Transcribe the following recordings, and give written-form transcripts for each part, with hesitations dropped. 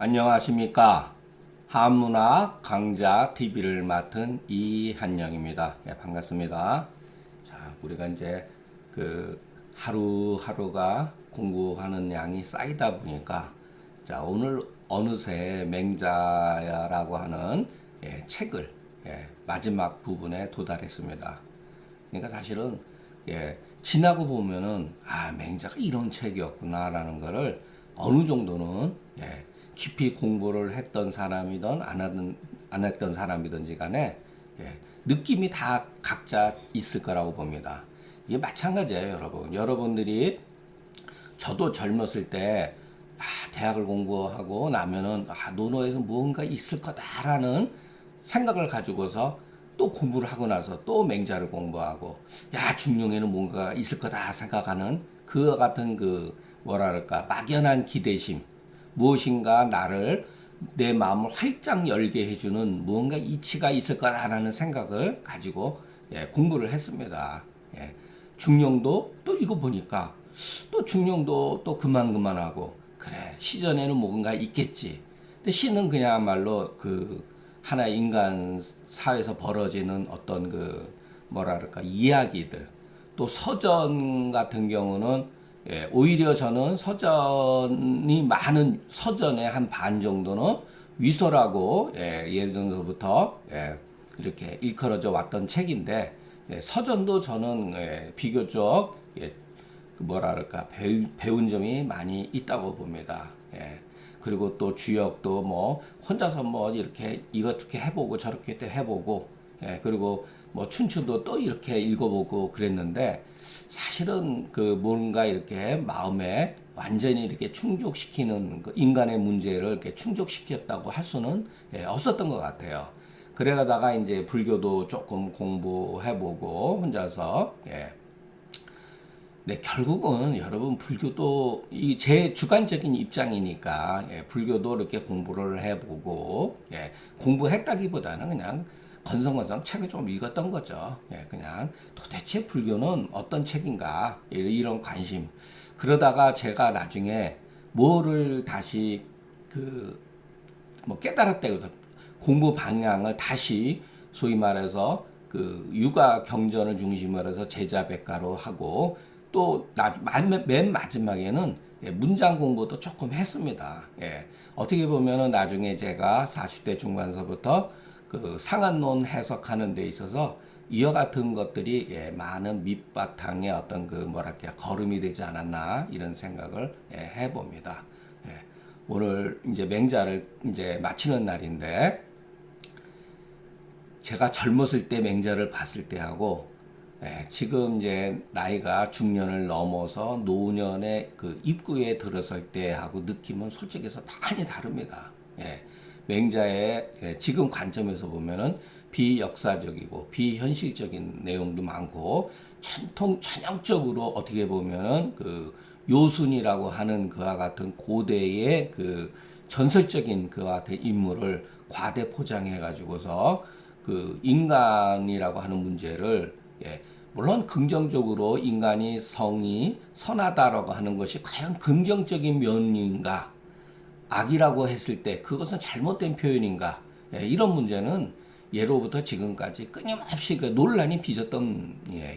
안녕하십니까. 한문학 강좌 TV를 맡은 이한영입니다. 예, 반갑습니다. 자, 우리가 이제 하루하루가 공부하는 양이 쌓이다 보니까 자, 오늘 어느새 맹자야라고 하는 책을 마지막 부분에 도달했습니다. 그러니까 사실은 지나고 보면은 맹자가 이런 책이었구나라는 거를 어느 정도는 깊이 공부를 했던 사람이든 안 했던 사람이든지 간에 느낌이 다 각자 있을 거라고 봅니다. 이게 마찬가지예요, 여러분. 여러분들이 저도 젊었을 때 대학을 공부하고 나면은 논어에서 무언가 있을 거다라는 생각을 가지고서 또 공부를 하고 나서 또 맹자를 공부하고 중용에는 뭔가 있을 거다 생각하는 그와 같은 뭐랄까 막연한 기대심, 무엇인가 내 마음을 활짝 열게 해주는 무언가 이치가 있을 거다라는 생각을 가지고 공부를 했습니다. 중용도 또 읽어보니까 또 중용도 또 그만하고 그래 시전에는 뭔가 있겠지. 근데 시는 그야말로 하나의 인간 사회에서 벌어지는 어떤 뭐랄까 이야기들, 또 서전 같은 경우는 오히려 저는 서전이 많은 서전의 한 반 정도는 위서라고 예전서부터 이렇게 일컬어져 왔던 책인데 서전도 저는 비교적 뭐랄까 배운 점이 많이 있다고 봅니다. 그리고 또 주역도 뭐 혼자서 뭐 이렇게 이렇게 해보고 저렇게 해보고 그리고 뭐 춘추도 또 이렇게 읽어보고 그랬는데 사실은 뭔가 이렇게 마음에 완전히 이렇게 충족시키는 인간의 문제를 이렇게 충족시켰다고 할 수는 없었던 것 같아요. 그래가다가 이제 불교도 조금 공부해보고 혼자서 네, 결국은 여러분 불교도 제 주관적인 입장이니까 불교도 이렇게 공부를 해보고 공부했다기보다는 그냥 건성건성 책을 좀 읽었던 거죠. 그냥 도대체 불교는 어떤 책인가 이런 관심. 그러다가 제가 나중에 뭐를 다시 뭐 깨달았다고 공부 방향을 다시 소위 말해서 육아 경전을 중심으로 해서 제자백가로 하고 또 맨 마지막에는 문장 공부도 조금 했습니다. 어떻게 보면은 나중에 제가 40대 중반서부터 상한론 해석하는 데 있어서 이와 같은 것들이 많은 밑바탕의 어떤 뭐랄까 걸음이 되지 않았나 이런 생각을 해봅니다. 오늘 이제 맹자를 이제 마치는 날인데 제가 젊었을 때 맹자를 봤을 때하고 지금 이제 나이가 중년을 넘어서 노년의 입구에 들어설 때하고 느낌은 솔직해서 많이 다릅니다. 맹자의 지금 관점에서 보면은 비역사적이고 비현실적인 내용도 많고 전형적으로 어떻게 보면은 요순이라고 하는 그와 같은 고대의 전설적인 그와 같은 인물을 과대 포장해 가지고서 인간이라고 하는 문제를 물론 긍정적으로 인간이 성이 선하다라고 하는 것이 과연 긍정적인 면인가 악이라고 했을 때 그것은 잘못된 표현인가 이런 문제는 예로부터 지금까지 끊임없이 논란이 빚었던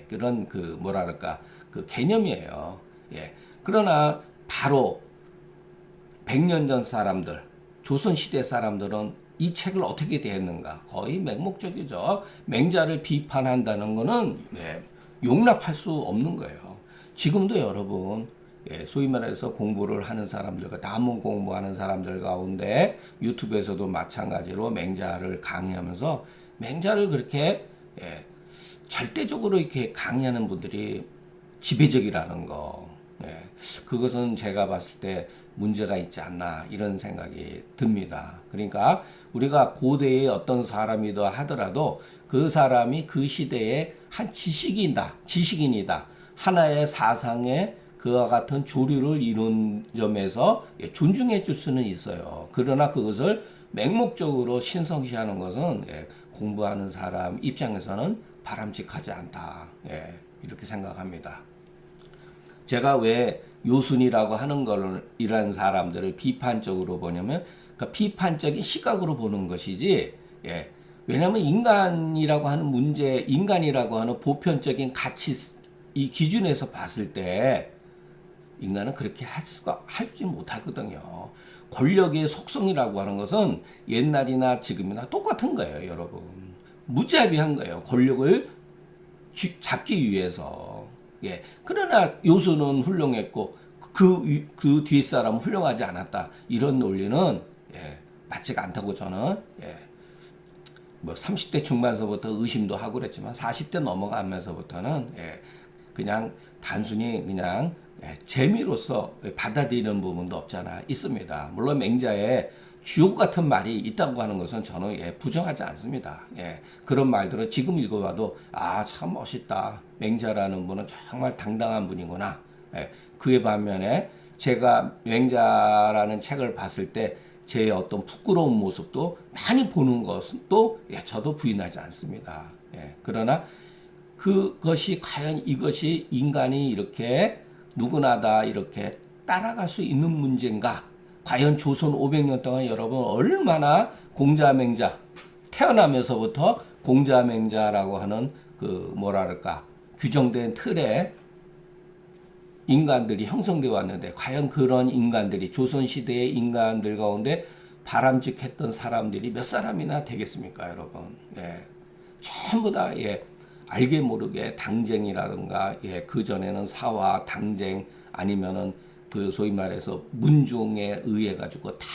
그런 뭐랄까 개념이에요. 그러나 바로 100년 전 사람들 조선시대 사람들은 이 책을 어떻게 대했는가 거의 맹목적이죠. 맹자를 비판한다는 것은 용납할 수 없는 거예요. 지금도 여러분 소위 말해서 공부를 하는 사람들과 단문 공부하는 사람들 가운데 유튜브에서도 마찬가지로 맹자를 강의하면서 맹자를 그렇게 절대적으로 이렇게 강의하는 분들이 지배적이라는 거 그것은 제가 봤을 때 문제가 있지 않나 이런 생각이 듭니다. 그러니까 우리가 고대의 어떤 사람이다 하더라도 그 사람이 그 시대의 한 지식인이다. 하나의 사상의 그와 같은 조류를 이룬 점에서 존중해 줄 수는 있어요. 그러나 그것을 맹목적으로 신성시하는 것은 공부하는 사람 입장에서는 바람직하지 않다. 이렇게 생각합니다. 제가 왜 요순이라고 하는 거를 이런 사람들을 비판적으로 보냐면 그러니까 비판적인 시각으로 보는 것이지. 예. 왜냐하면 인간이라고 하는 문제, 인간이라고 하는 보편적인 가치 이 기준에서 봤을 때 인간은 그렇게 하지 못하거든요. 권력의 속성이라고 하는 것은 옛날이나 지금이나 똑같은 거예요, 여러분. 무자비한 거예요. 권력을 잡기 위해서. 예. 그러나 요소는 훌륭했고 그 뒷사람은 훌륭하지 않았다. 이런 논리는 예, 맞지가 않다고 저는 뭐 30대 중반서부터 의심도 하고 그랬지만 40대 넘어가면서부터는 그냥 단순히 그냥 재미로서 받아들이는 부분도 없잖아 있습니다. 물론 맹자에 주옥 같은 말이 있다고 하는 것은 저는 부정하지 않습니다. 그런 말들을 지금 읽어봐도 참 멋있다. 맹자라는 분은 정말 당당한 분이구나. 그에 반면에 제가 맹자라는 책을 봤을 때 제 어떤 부끄러운 모습도 많이 보는 것은 또 저도 부인하지 않습니다. 그러나 그것이 과연 이것이 인간이 이렇게 누구나 다 이렇게 따라갈 수 있는 문제인가? 과연 조선 500년 동안 여러분 얼마나 공자맹자 태어나면서부터 공자맹자라고 하는 그 뭐랄까 규정된 틀에 인간들이 형성되어 왔는데 과연 그런 인간들이 조선시대의 인간들 가운데 바람직했던 사람들이 몇 사람이나 되겠습니까, 여러분? 전부 다 알게 모르게 당쟁이라든가 그 전에는 사화, 당쟁 아니면은 그 소위 말해서 문중에 의해 가지고 다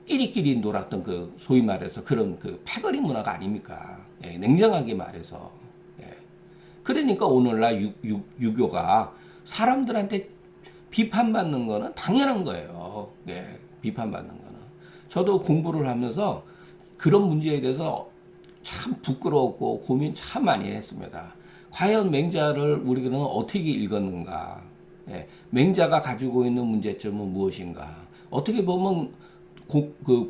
끼리끼리 놀았던 그 소위 말해서 그런 그 패거리 문화가 아닙니까? 냉정하게 말해서. 그러니까 오늘날 유교가 사람들한테 비판받는 거는 당연한 거예요. 비판받는 거는. 저도 공부를 하면서 그런 문제에 대해서 참 부끄러웠고 고민 참 많이 했습니다. 과연 맹자를 우리는 어떻게 읽었는가? 맹자가 가지고 있는 문제점은 무엇인가? 어떻게 보면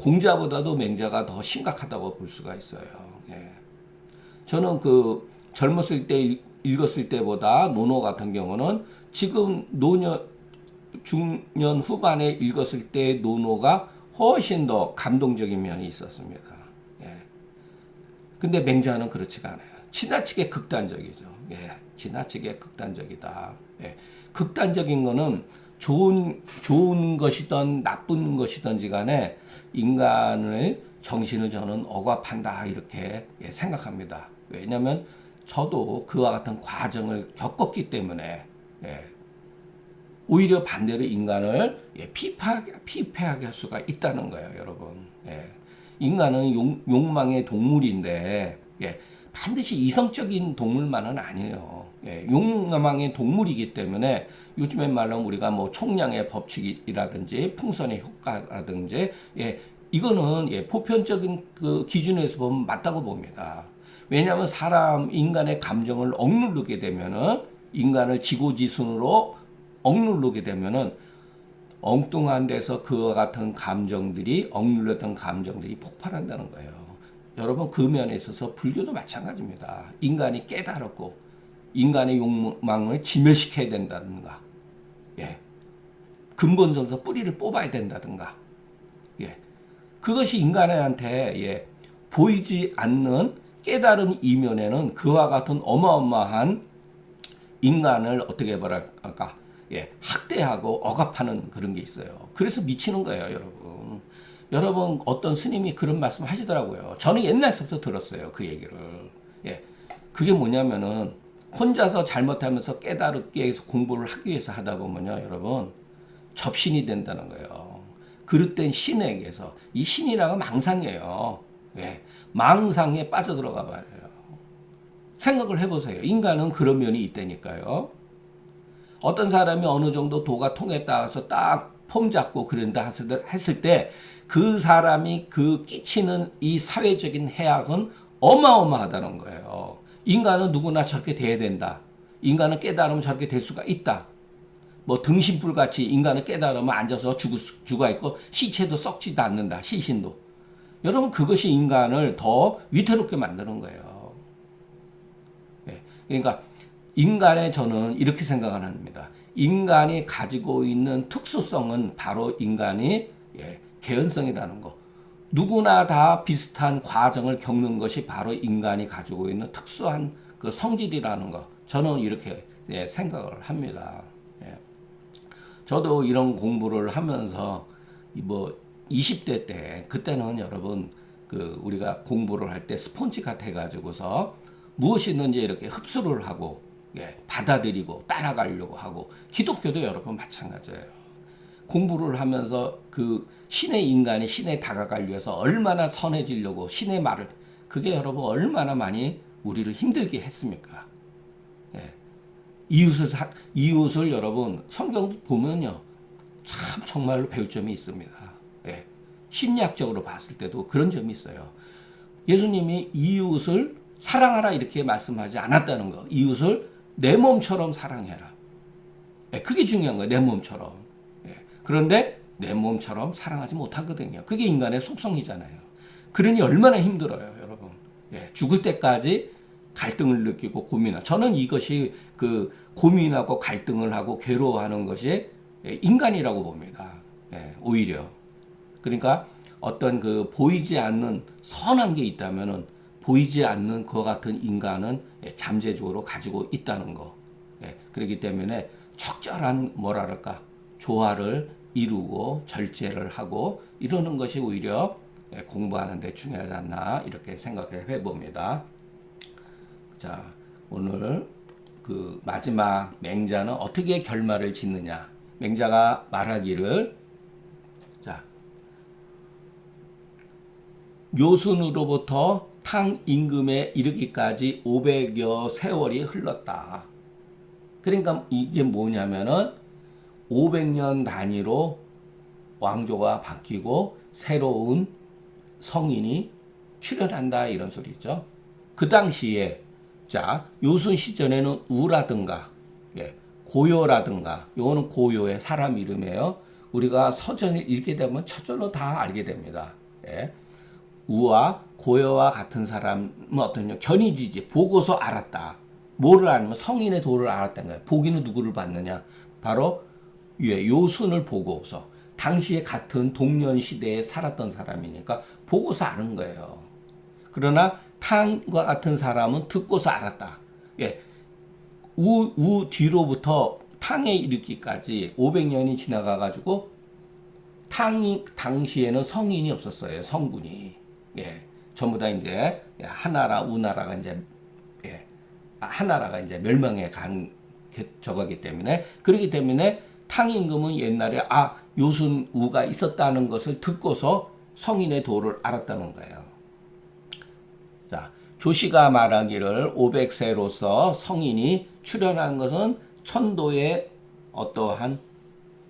공자보다도 맹자가 더 심각하다고 볼 수가 있어요. 저는 그 젊었을 때 읽었을 때보다 논어 같은 경우는 지금 중년 후반에 읽었을 때 논어가 훨씬 더 감동적인 면이 있었습니다. 근데 맹자는 그렇지가 않아요. 지나치게 극단적이죠. 지나치게 극단적이다. 극단적인 거는 좋은 것이든 나쁜 것이든지 간에 인간의 정신을 저는 억압한다 이렇게 생각합니다. 왜냐하면 저도 그와 같은 과정을 겪었기 때문에 오히려 반대로 인간을 피폐하게 할 수가 있다는 거예요, 여러분. 인간은 욕망의 동물인데 반드시 이성적인 동물만은 아니에요. 욕망의 동물이기 때문에 요즘에 말하면 우리가 뭐 총량의 법칙이라든지 풍선의 효과라든지 이거는 보편적인 그 기준에서 보면 맞다고 봅니다. 왜냐하면 인간의 감정을 억누르게 되면은 인간을 지고지순으로 억누르게 되면은 엉뚱한 데서 그와 같은 감정들이 억눌렸던 감정들이 폭발한다는 거예요. 여러분 그 면에 있어서 불교도 마찬가지입니다. 인간이 깨달았고 인간의 욕망을 진멸시켜야 된다든가 근본적으로 뿌리를 뽑아야 된다든가 그것이 인간한테 보이지 않는 깨달은 이면에는 그와 같은 어마어마한 인간을 어떻게 뭐랄까 학대하고 억압하는 그런 게 있어요. 그래서 미치는 거예요, 여러분. 여러분 어떤 스님이 그런 말씀 하시더라고요. 저는 옛날부터 들었어요, 그 얘기를. 그게 뭐냐면은 혼자서 잘못하면서 깨달게 해서 공부를 하기 위해서 하다 보면요, 여러분 접신이 된다는 거예요. 그릇된 신에게서 이 신이라고 망상이에요. 망상에 빠져들어가 봐요. 생각을 해보세요. 인간은 그런 면이 있다니까요. 어떤 사람이 어느 정도 도가 통했다 해서 딱 폼 잡고 그런다 했을 때 그 사람이 그 끼치는 이 사회적인 해악은 어마어마하다는 거예요. 인간은 누구나 저렇게 돼야 된다. 인간은 깨달으면 저렇게 될 수가 있다. 뭐 등신불같이 인간은 깨달으면 앉아서 죽어 있고 시체도 썩지도 않는다. 시신도. 여러분 그것이 인간을 더 위태롭게 만드는 거예요. 그러니까 인간의 저는 이렇게 생각을 합니다. 인간이 가지고 있는 특수성은 바로 인간이 개연성이라는 거. 누구나 다 비슷한 과정을 겪는 것이 바로 인간이 가지고 있는 특수한 그 성질이라는 거. 저는 이렇게 생각을 합니다. 예. 저도 이런 공부를 하면서 뭐 20대 때 그때는 여러분 그 우리가 공부를 할 때 스폰지가 돼가지고서 무엇이든지 이렇게 흡수를 하고 받아들이고 따라가려고 하고 기독교도 여러분 마찬가지예요. 공부를 하면서 그 신의 인간이 신에 다가가기 위해서 얼마나 선해지려고 신의 말을 그게 여러분 얼마나 많이 우리를 힘들게 했습니까? 예. 이웃을 여러분 성경 보면요 참 정말로 배울 점이 있습니다. 예. 심리학적으로 봤을 때도 그런 점이 있어요. 예수님이 이웃을 사랑하라 이렇게 말씀하지 않았다는 거. 이웃을 내 몸처럼 사랑해라. 예. 그게 중요한 거예요. 내 몸처럼. 예. 그런데 내 몸처럼 사랑하지 못하거든요. 그게 인간의 속성이잖아요. 그러니 얼마나 힘들어요, 여러분. 예. 죽을 때까지 갈등을 느끼고 고민하고 저는 이것이 그 고민하고 갈등을 하고 괴로워하는 것이 인간이라고 봅니다. 예, 오히려 그러니까 어떤 그 보이지 않는 선한 게 있다면은 보이지 않는 그와 같은 인간은 잠재적으로 가지고 있다는 거. 예, 그렇기 때문에 적절한 뭐랄까 조화를 이루고 절제를 하고 이러는 것이 오히려 공부하는 데 중요하지 않나 이렇게 생각해 봅니다. 자, 오늘 그 마지막 맹자는 어떻게 결말을 짓느냐. 맹자가 말하기를 자, 묘순으로부터 탕 임금에 이르기까지 500여 세월이 흘렀다. 그러니까 이게 뭐냐면은 500년 단위로 왕조가 바뀌고 새로운 성인이 출현한다 이런 소리죠. 그 당시에 자 요순 시절에는 우라든가 고요라든가 요거는 고요의 사람 이름이에요. 우리가 서전을 읽게 되면 저절로 다 알게 됩니다. 예. 우와 고요와 같은 사람은 어떠냐 견이지지 보고서 알았다. 뭐를 알면 성인의 도를 알았다는 거예요. 보기는 누구를 봤느냐 바로 요순을 보고서 당시에 같은 동년 시대에 살았던 사람이니까 보고서 아는 거예요. 그러나 탕과 같은 사람은 듣고서 알았다. 예. 우 뒤로부터 탕에 이르기까지 500년이 지나가가지고 탕이 당시에는 성인이 없었어요. 성군이. 예. 전부 다 이제 하나라 우나라가 이제 하나라가 이제 멸망에 간 저거기 때문에 그렇기 때문에 탕 임금은 옛날에 요순 우가 있었다는 것을 듣고서 성인의 도를 알았다는 거예요. 자, 조시가 말하기를 500세로서 성인이 출현한 것은 천도의 어떠한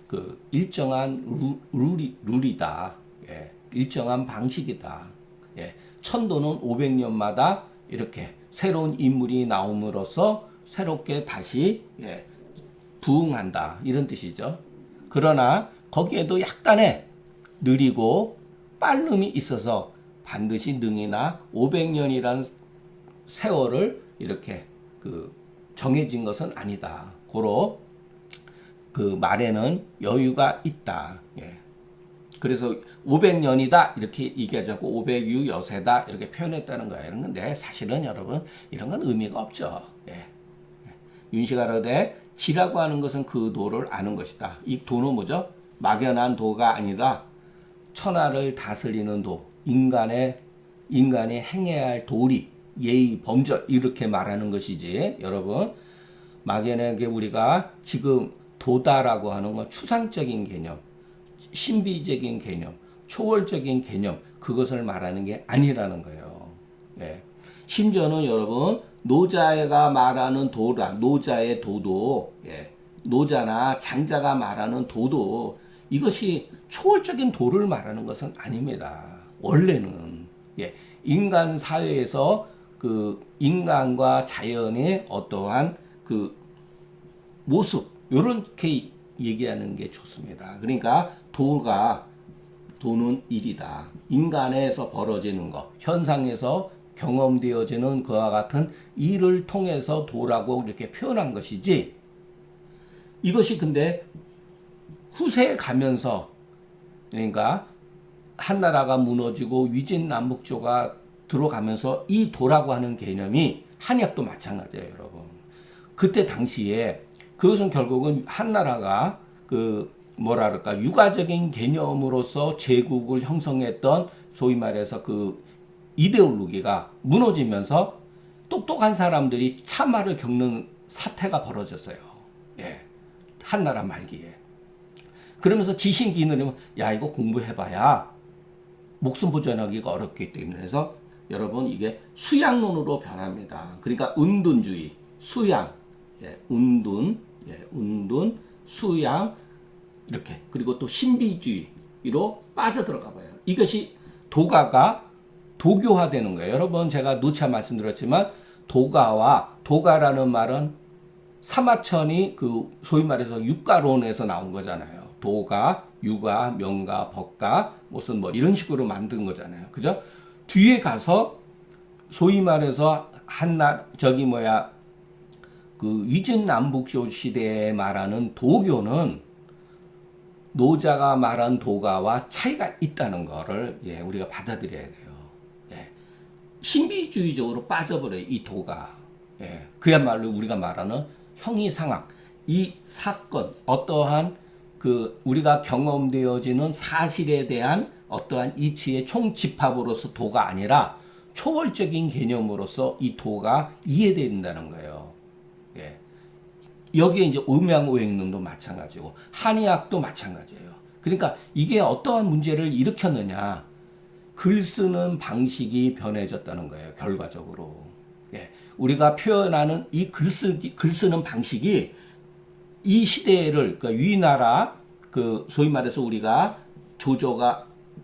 그 일정한 룰이다. 예, 일정한 방식이다. 예, 천도는 500년마다 이렇게 새로운 인물이 나옴으로써 새롭게 다시 부흥한다. 이런 뜻이죠. 그러나 거기에도 약간의 느리고 빠름이 있어서 반드시 능이나 500년이란 세월을 이렇게 그 정해진 것은 아니다. 고로 그 말에는 여유가 있다. 예. 그래서 500년이다 이렇게 얘기하자고 500유 여세다 이렇게 표현했다는 거예요. 그런데 사실은 여러분 이런 건 의미가 없죠. 예. 윤시가로되 지라고 하는 것은 그 도를 아는 것이다. 이 도는 뭐죠? 막연한 도가 아니라 천하를 다스리는 도, 인간이 행해야 할 도리, 예의, 범절 이렇게 말하는 것이지. 여러분 막연하게 우리가 지금 도다라고 하는 건 추상적인 개념, 신비적인 개념, 초월적인 개념 그것을 말하는 게 아니라는 거예요. 예. 심지어는 여러분 노자가 말하는 도라, 노자의 도도, 노자나 장자가 말하는 도도 이것이 초월적인 도를 말하는 것은 아닙니다. 원래는 인간 사회에서 그 인간과 자연의 어떠한 그 모습 이렇게 얘기하는 게 좋습니다. 그러니까 도는 일이다. 인간에서 벌어지는 것, 현상에서 경험되어지는 그와 같은 일을 통해서 도라고 이렇게 표현한 것이지 이것이 근데 후세에 가면서 그러니까 한나라가 무너지고 위진남북조가 들어가면서 이 도라고 하는 개념이 한약도 마찬가지예요, 여러분. 그때 당시에 그것은 결국은 한나라가 그 뭐랄까 육아적인 개념으로서 제국을 형성했던 소위 말해서 그 이데올로기가 무너지면서 똑똑한 사람들이 참화를 겪는 사태가 벌어졌어요. 예. 한나라 말기에. 그러면서 지신기능이면 야 이거 공부해봐야 목숨 보존하기가 어렵기 때문에 해서 여러분 이게 수양론으로 변합니다. 그러니까 은둔주의, 수양, 은둔, 수양 이렇게 그리고 또 신비주의로 빠져들어가 봐요. 이것이 도가가 도교화되는 거예요. 여러분 제가 누차 말씀드렸지만 도가라는 말은 사마천이 그 소위 말해서 육가론에서 나온 거잖아요. 도가, 유가, 명가, 법가 무슨 뭐 이런 식으로 만든 거잖아요. 그죠? 뒤에 가서 소위 말해서 그 위진남북조 시대에 말하는 도교는 노자가 말한 도가와 차이가 있다는 거를 우리가 받아들여야 돼요. 신비주의적으로 빠져버려요, 이 도가. 그야말로 우리가 말하는 형이상학, 이 사건, 어떠한 그 우리가 경험되어지는 사실에 대한 어떠한 이치의 총집합으로서 도가 아니라 초월적인 개념으로서 이 도가 이해된다는 거예요. 여기에 이제 음양오행론도 마찬가지고 한의학도 마찬가지예요. 그러니까 이게 어떠한 문제를 일으켰느냐? 글 쓰는 방식이 변해졌다는 거예요. 결과적으로. 우리가 표현하는 이 글 쓰는 방식이 이 시대를 그러니까 위나라 그 소위 말해서 우리가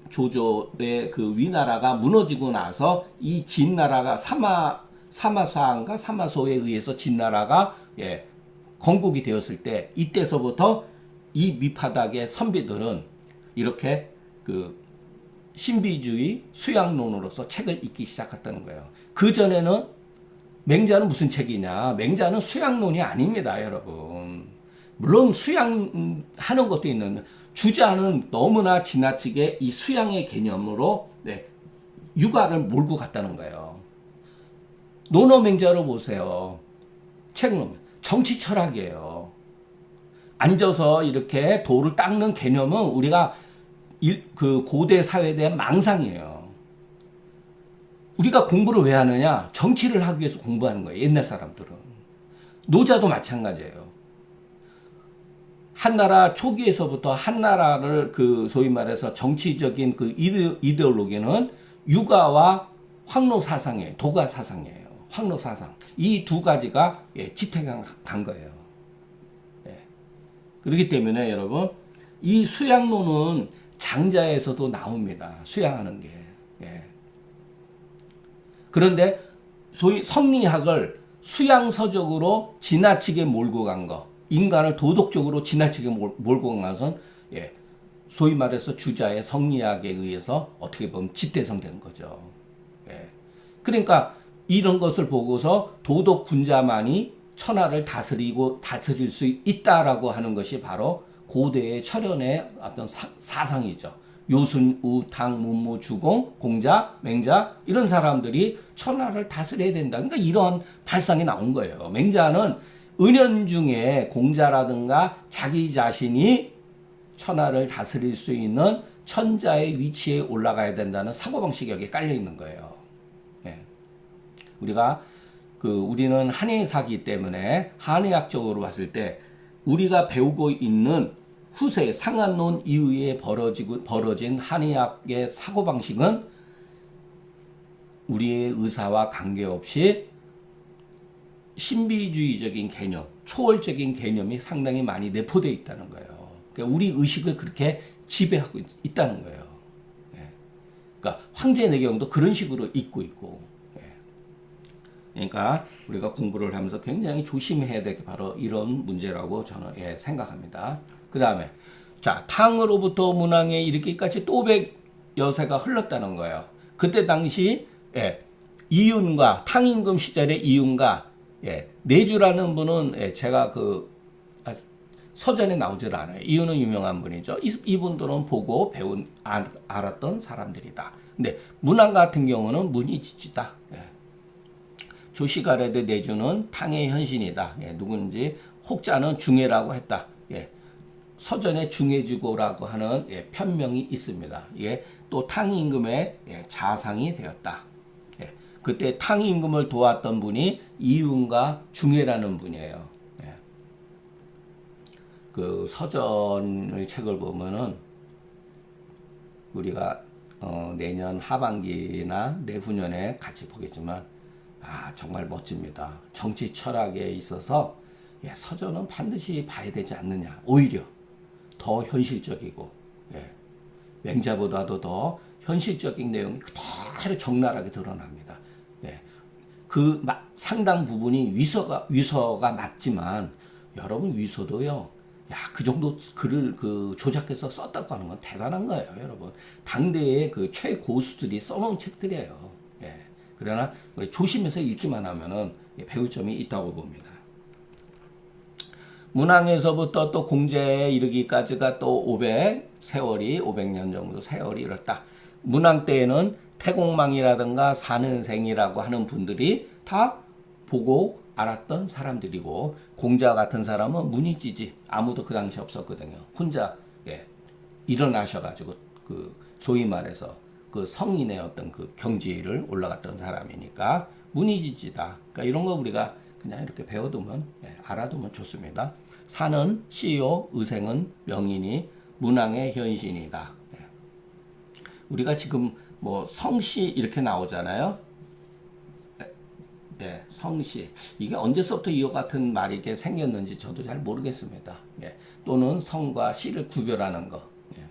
조조의 그 위나라가 무너지고 나서 이 진나라가 사마사인가 사마소에 의해서 진나라가 건국이 되었을 때 이때서부터 이 밑바닥의 선비들은 이렇게 그 신비주의 수양론으로서 책을 읽기 시작했다는 거예요. 그 전에는 맹자는 무슨 책이냐? 맹자는 수양론이 아닙니다, 여러분. 물론 수양하는 것도 있는데 주자는 너무나 지나치게 이 수양의 개념으로 육아를 몰고 갔다는 거예요. 논어맹자로 보세요. 책은 정치 철학이에요. 앉아서 이렇게 돌을 닦는 개념은 우리가 그 고대 사회에 대한 망상이에요. 우리가 공부를 왜 하느냐? 정치를 하기 위해서 공부하는 거예요. 옛날 사람들은. 노자도 마찬가지예요. 한나라 초기에서부터 한나라를 그 소위 말해서 정치적인 그 이데올로기는 육아와 황로 사상이에요. 도가 사상이에요. 황로 사상. 이 두 가지가 지탱한 거예요. 그렇기 때문에 여러분 이 수양론은 장자에서도 나옵니다. 수양하는 게. 그런데 소위 성리학을 수양서적으로 지나치게 몰고 간 거, 인간을 도덕적으로 지나치게 몰고 간 것은 소위 말해서 주자의 성리학에 의해서 어떻게 보면 집대성된 거죠. 그러니까 이런 것을 보고서 도덕 군자만이 천하를 다스릴 수 있다라고 하는 것이 바로 고대의 철현의 어떤 사상이죠. 요순, 우, 당, 문무, 주공, 공자, 맹자 이런 사람들이 천하를 다스려야 된다. 그러니까 이런 발상이 나온 거예요. 맹자는 은연중에 공자라든가 자기 자신이 천하를 다스릴 수 있는 천자의 위치에 올라가야 된다는 사고방식이 여기에 깔려 있는 거예요. 우리는 한의사기 때문에 한의학적으로 봤을 때 우리가 배우고 있는 후세 상한론 이후에 벌어진 한의학의 사고방식은 우리의 의사와 관계없이 신비주의적인 개념, 초월적인 개념이 상당히 많이 내포되어 있다는 거예요. 그러니까 우리 의식을 그렇게 지배하고 있다는 거예요. 그러니까 황제내경도 그런 식으로 읽고 있고. 그러니까 우리가 공부를 하면서 굉장히 조심해야 될 게 바로 이런 문제라고 저는 생각합니다. 그 다음에 자 탕으로부터 문왕에 이르기까지 또백 여세가 흘렀다는 거예요. 그때 당시 이윤과 탕임금 시절의 이윤과 내주라는 분은 제가 서전에 나오질 않아요. 이유는 유명한 분이죠. 이분들은 보고 배운 알았던 사람들이다. 근데 문왕 같은 경우는 문이지지다. 예. 조시가래대 내주는 탕의 현신이다. 예. 누군지 혹자는 중해라고 했다. 예. 서전에 중해주고라고 하는 예, 편명이 있습니다. 예. 또 탕희 임금의 예, 자상이 되었다. 예. 그때 탕희 임금을 도왔던 분이 이윤과 중해라는 분이에요. 예. 그 서전의 책을 보면은 우리가 내년 하반기나 내후년에 같이 보겠지만 정말 멋집니다. 정치 철학에 있어서 예, 서전은 반드시 봐야 되지 않느냐. 오히려 더 현실적이고 예, 맹자보다도 더 현실적인 내용이 그대로 적나라하게 드러납니다. 예, 그 상당 부분이 위서가 맞지만 여러분 위서도요. 야, 그 정도 글을 그 조작해서 썼다고 하는 건 대단한 거예요, 여러분. 당대의 그 최고수들이 써놓은 책들이에요. 예. 그러나 우리 조심해서 읽기만 하면은 배울 점이 있다고 봅니다. 문왕에서부터 또 공제에 이르기까지가 또 500년 정도 세월이 이렇다. 문왕 때에는 태공망이라든가 사는생이라고 하는 분들이 다 보고 알았던 사람들이고 공자 같은 사람은 문이지지 아무도 그 당시 없었거든요. 혼자 예, 일어나셔가지고 그 소위 말해서 그 성인의 어떤 그 경지를 올라갔던 사람이니까 문이지지다. 그러니까 이런 거 우리가 그냥 이렇게 배워두면 예, 알아두면 좋습니다. 사는 시요, 의생은 명인이 문왕의 현신이다. 예. 우리가 지금 뭐 성씨 이렇게 나오잖아요. 예, 성씨. 이게 언제서부터 이와 같은 말이 이렇게 생겼는지 저도 잘 모르겠습니다. 예, 또는 성과 시를 구별하는 거. 예.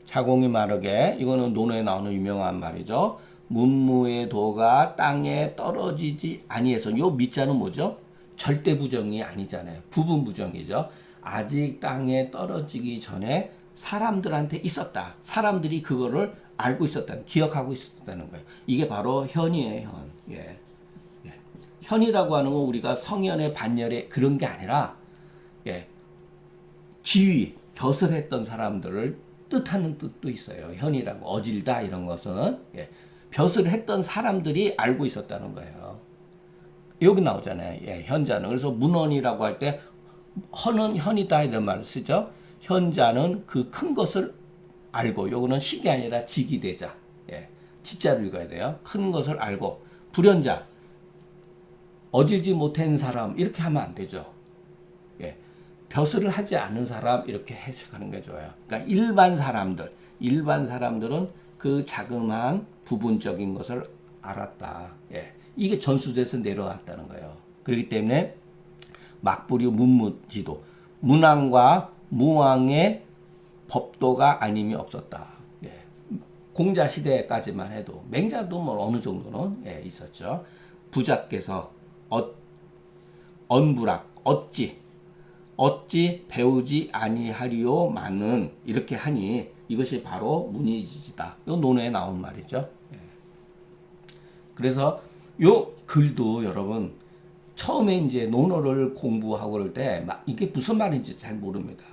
자공이 마르게, 이거는 논어에 나오는 유명한 말이죠. 문무의 도가 땅에 떨어지지 아니해서, 요 미자는 뭐죠? 절대 부정이 아니잖아요. 부분 부정이죠. 아직 땅에 떨어지기 전에 사람들한테 있었다. 사람들이 그거를 알고 있었다는, 기억하고 있었다는 거예요. 이게 바로 현이에요, 현. 예. 예. 현이라고 하는 건 우리가 성현의 반열의 그런 게 아니라, 예. 지위, 벼슬 했던 사람들을 뜻하는 뜻도 있어요. 현이라고, 어질다, 이런 것은. 예. 벼슬 했던 사람들이 알고 있었다는 거예요. 여기 나오잖아요. 예, 현자는. 그래서 문헌이라고 할 때, 헌은 현이다, 이런 말을 쓰죠. 현자는 그 큰 것을 알고, 요거는 식이 아니라 직이대자. 예, 지자를 읽어야 돼요. 큰 것을 알고. 불현자, 어질지 못한 사람, 이렇게 하면 안 되죠. 예, 벼슬을 하지 않은 사람, 이렇게 해석하는 게 좋아요. 그러니까 일반 사람들은 그 자그마한 부분적인 것을 알았다. 예, 이게 전수돼서 내려왔다는 거예요. 그렇기 때문에 막부류 문무지도, 문왕과 무왕의 법도가 아님이 없었다. 예. 공자 시대까지만 해도 맹자도 뭐 어느 정도는 예, 있었죠. 부자께서 언불학 어찌 배우지 아니하리요마는 이렇게 하니 이것이 바로 문이지지다. 이 논어에 나온 말이죠. 예. 그래서 요 글도 여러분 처음에 이제 논어를 공부하고 그럴 때 이게 무슨 말인지 잘 모릅니다.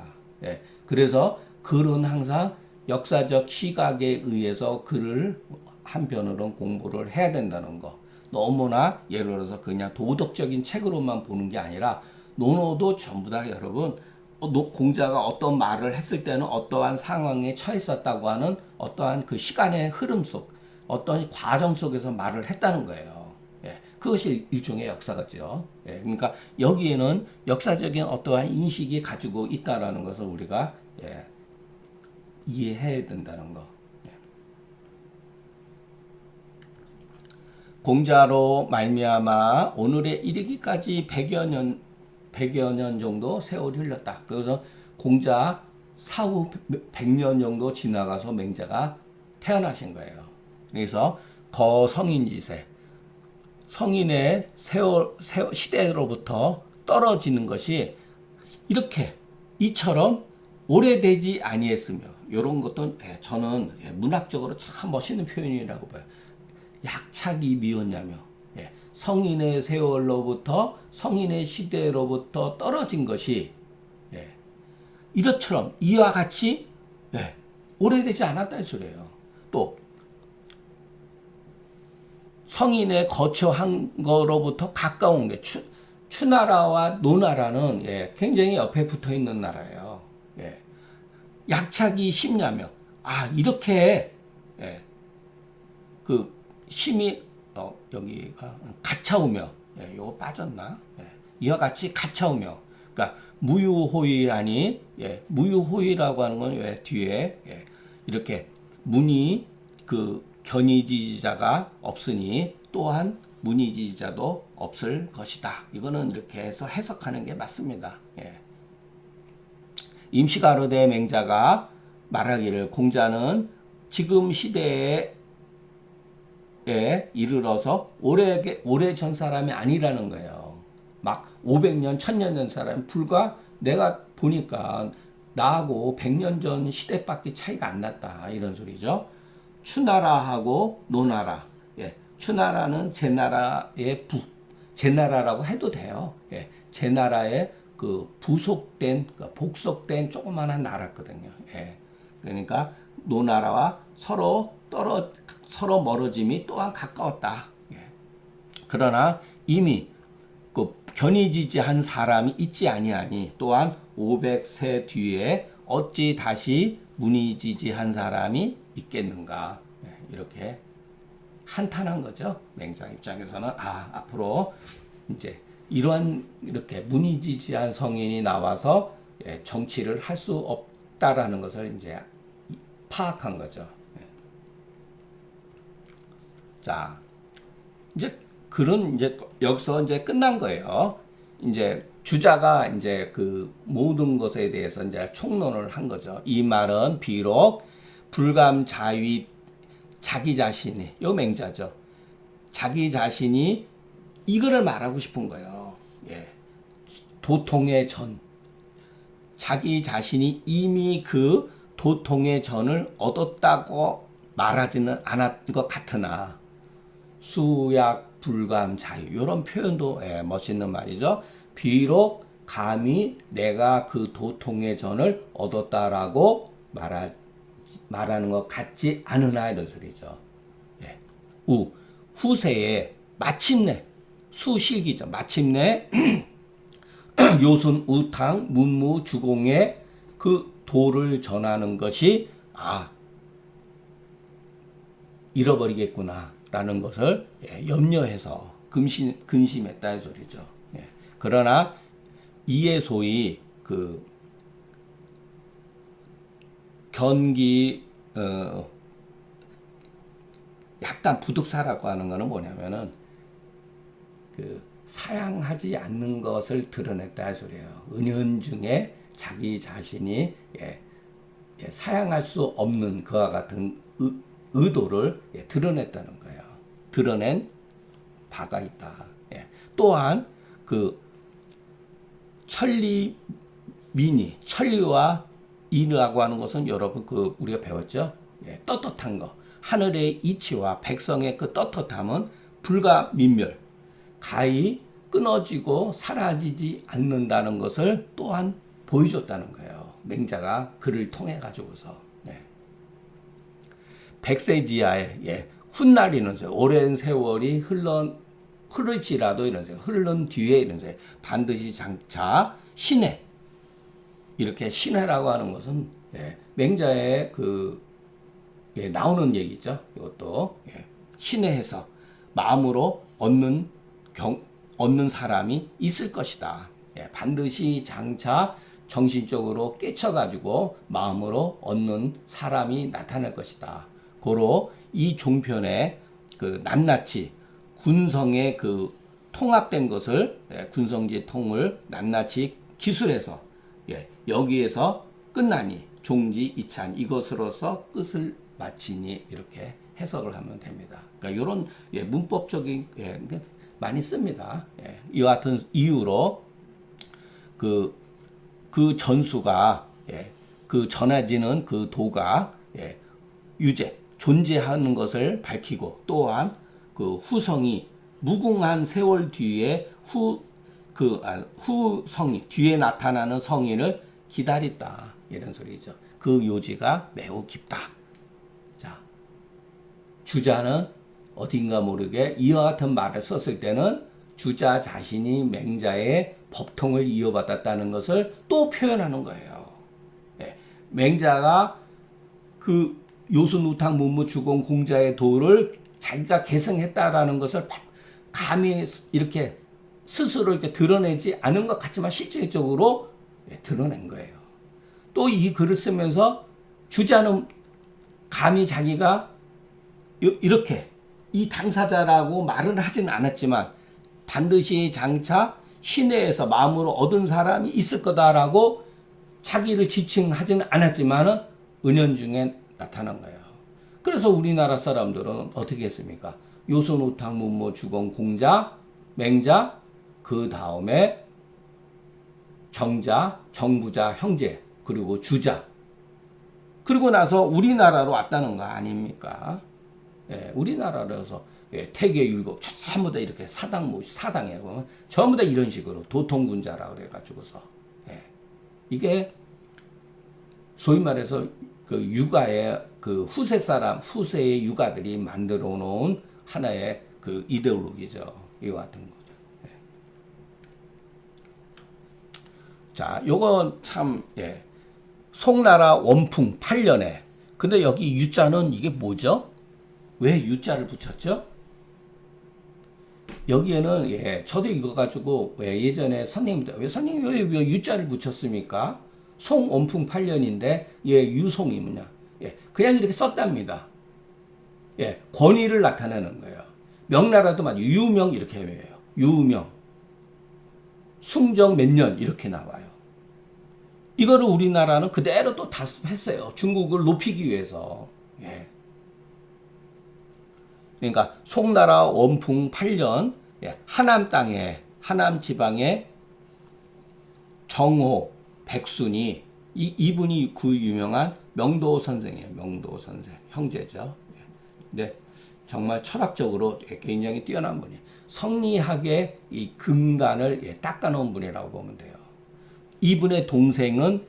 예. 그래서 글은 항상 역사적 시각에 의해서 글을 한편으로는 공부를 해야 된다는 거. 너무나 예를 들어서 그냥 도덕적인 책으로만 보는 게 아니라 논어도 전부 다 여러분 공자가 어떤 말을 했을 때는 어떠한 상황에 처했었다고 하는 어떠한 그 시간의 흐름 속 어떤 과정 속에서 말을 했다는 거예요. 예, 그것이 일종의 역사겠죠. 예, 그러니까 여기에는 역사적인 어떠한 인식이 가지고 있다라는 것을 우리가 예, 이해해야 된다는 거. 예. 공자로 말미암아 오늘에 이르기까지 100여 년 정도 세월이 흘렀다. 그래서 공자 사후 100년 정도 지나가서 맹자가 태어나신 거예요. 그래서 거성인지세, 성인의 시대로부터 떨어지는 것이 이렇게 이처럼 오래되지 아니했으며, 이런 것도 저는 문학적으로 참 멋있는 표현이라고 봐요. 약착이 미었냐며, 성인의 세월로부터 성인의 시대로부터 떨어진 것이 이것처럼 이와 같이 예, 오래되지 않았다는 소리예요. 또 성인의 거처한 거로부터 가까운 게 추나라와 노나라는 예, 굉장히 옆에 붙어 있는 나라예요. 예. 약착이 심냐며 이렇게 예, 그 심이 여기가 가차우며 예, 요거 빠졌나? 예, 이와 같이 가차우며 그러니까 무유호의하니 예, 무유호의라고 하는 건 왜 뒤에 예, 이렇게 문이 그 견의지지자가 없으니 또한 문의지지자도 없을 것이다. 이거는 이렇게 해서 해석하는 게 맞습니다. 예. 임시가로대 맹자가 말하기를 공자는 지금 시대에 이르러서 오래전 사람이 아니라는 거예요. 막 500년, 1000년 전 사람 불과 내가 보니까 나하고 100년 전 시대밖에 차이가 안 났다. 이런 소리죠. 추나라하고 노나라. 예. 추나라는 제나라라고 해도 돼요. 예. 제나라의 그 부속된, 복속된 조그마한 나라거든요. 예. 그러니까 노나라와 서로 멀어짐이 또한 가까웠다. 예. 그러나 이미 그 견의지지한 사람이 있지 아니하니 또한 500세 뒤에 어찌 다시 문의지지한 사람이 있겠는가. 예. 이렇게 한탄한 거죠. 맹자 입장에서는 앞으로 이제 이러한 이렇게 문의지지한 성인이 나와서 예, 정치를 할 수 없다라는 것을 이제 파악한 거죠. 예. 자, 이제 여기서 이제 끝난 거예요. 이제 주자가 이제 그 모든 것에 대해서 이제 총론을 한 거죠. 이 말은 비록 불감자위 자기 자신이 요 맹자죠. 자기 자신이 이거를 말하고 싶은 거예요. 예. 도통의 전. 자기 자신이 이미 그 도통의 전을 얻었다고 말하지는 않았던 것 같으나 수약 불감 자유 이런 표현도 예, 멋있는 말이죠. 비록 감히 내가 그 도통의 전을 얻었다라고 말하는 것 같지 않으나 이런 소리죠. 예. 후세에 마침내 수실기죠. 마침내 요순 우탕 문무 주공의 그 도를 전하는 것이 잃어버리겠구나 라는 것을 염려해서 근심했다는 소리죠. 예. 그러나 이에 소위 그 견기 약간 부득사라고 하는 것은 뭐냐면은 그 사양하지 않는 것을 드러냈다 소리예요. 은연중에 자기 자신이 사양할 수 없는 그와 같은 의도를 드러냈다는 거예요. 드러낸 바가 있다. 또한 그 천리민이 천리와 인이라고 하는 것은 여러분 그 우리가 배웠죠. 떳떳한 거. 하늘의 이치와 백성의 그 떳떳함은 불가민멸. 가히 끊어지고 사라지지 않는다는 것을 또한 보여줬다는 거예요. 맹자가 글을 통해 가지고서. 백세지하에 훗날이는 오랜 세월이 흐를지라도 이런 흐른 뒤에 이런 반드시 장차 신해 이렇게 신해라고 하는 것은 맹자의 그 나오는 얘기죠. 이것도 신해에서 마음으로 얻는 사람이 있을 것이다. 반드시 장차 정신적으로 깨쳐가지고 마음으로 얻는 사람이 나타날 것이다. 고로 이 종편에 그 낱낱이 군성의 그 통합된 것을 군성지 통을 낱낱이 기술해서 여기에서 끝나니 종지 이찬 이것으로서 끝을 마치니 이렇게 해석을 하면 됩니다. 그러니까 이런 문법적인 많이 씁니다. 이와 같은 이유로 그 전수가 그 전해지는 그 도가 존재하는 것을 밝히고 또한 그 후성이 무궁한 세월 뒤에 후성이 뒤에 나타나는 성인을 기다렸다 이런 소리죠. 그 요지가 매우 깊다. 자, 주자는 어딘가 모르게 이와 같은 말을 썼을 때는 주자 자신이 맹자의 법통을 이어받았다는 것을 또 표현하는 거예요. 예, 맹자가 그 요순우탕 문무주공 공자의 도를 자기가 계승했다라는 것을 감히 이렇게 스스로 이렇게 드러내지 않은 것 같지만 실질적으로 드러낸 거예요. 또 이 글을 쓰면서 주자는 감히 자기가 이렇게 이 당사자라고 말은 하진 않았지만 반드시 장차 시내에서 마음으로 얻은 사람이 있을 거다라고 자기를 지칭하지는 않았지만은 은연중에 나타난 거예요. 그래서 우리나라 사람들은 어떻게 했습니까? 요순우탕 문무주공 공자, 맹자, 그 다음에 정자, 정부자, 형제, 그리고 주자. 그리고 나서 우리나라로 왔다는 거 아닙니까? 예, 우리나라로서 태계율곡 전부 다 이렇게 사당에 보면 전부 다 이런 식으로 도통군자라 그래가지고서 이게 소위 말해서 그 육아의 그 후세의 육아들이 만들어 놓은 하나의 그 이데올로기죠. 이와 같은 거죠. 자, 요거 참 송나라 원풍 8년에 근데 여기 유자는 이게 뭐죠? 왜 유자를 붙였죠? 여기에는 저도 이거 가지고 예전에 선생님들 왜 선생님 왜 유자를 붙였습니까? 송원풍 8년인데 유송이 뭐냐? 그냥 이렇게 썼답니다. 권위를 나타내는 거예요. 명나라도 맞아요. 유명 이렇게 해요. 유명. 숭정 몇 년 이렇게 나와요. 이거를 우리나라는 그대로 또 답습했어요. 중국을 높이기 위해서. 그러니까 송나라 원풍 8년 하남 땅에 하남 지방의 정호 백순이 이분이 그 유명한 명도 선생이에요. 명도 선생 형제죠. 근데 정말 철학적으로 굉장히 뛰어난 분이 성리학의 이 근간을 닦아놓은 분이라고 보면 돼요. 이분의 동생은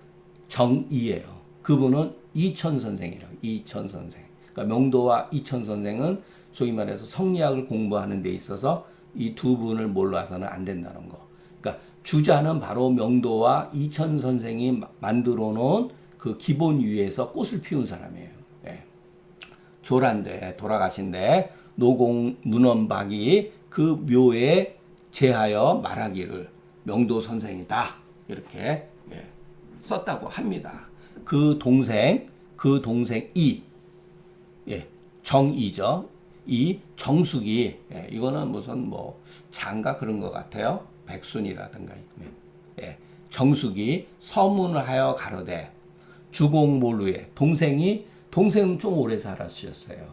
정이에요. 그분은 이천 선생이라고. 이천 선생. 그러니까 명도와 이천 선생은 소위 말해서 성리학을 공부하는 데 있어서 이 두 분을 몰라서는 안 된다는 거. 그러니까 주자는 바로 명도와 이천 선생이 만들어 놓은 그 기본 위에서 꽃을 피운 사람이에요. 조란데 돌아가신데 노공 문원박이 그 묘에 제하여 말하기를 명도 선생이다 이렇게 썼다고 합니다. 그 동생 이 정이죠. 이 정숙이 이거는 무슨 뭐 장가 그런 것 같아요. 백순이라든가 정숙이 서문을 하여 가로되 주공몰루에 동생은 좀 오래 살았었어요.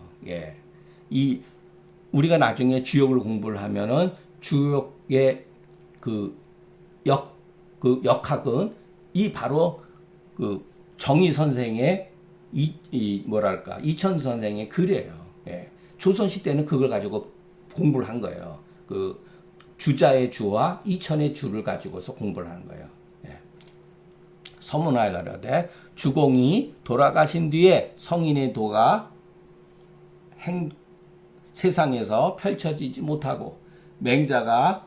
이 우리가 나중에 주역을 공부를 하면은 주역의 그 역학은 이 바로 그 정의 선생의 뭐랄까 이천 선생의 글이에요. 조선시 때는 그걸 가지고 공부를 한 거예요. 그 주자의 주와 이천의 주를 가지고서 공부를 하는 거예요. 서문하여 가로되 주공이 돌아가신 뒤에 성인의 도가 세상에서 펼쳐지지 못하고 맹자가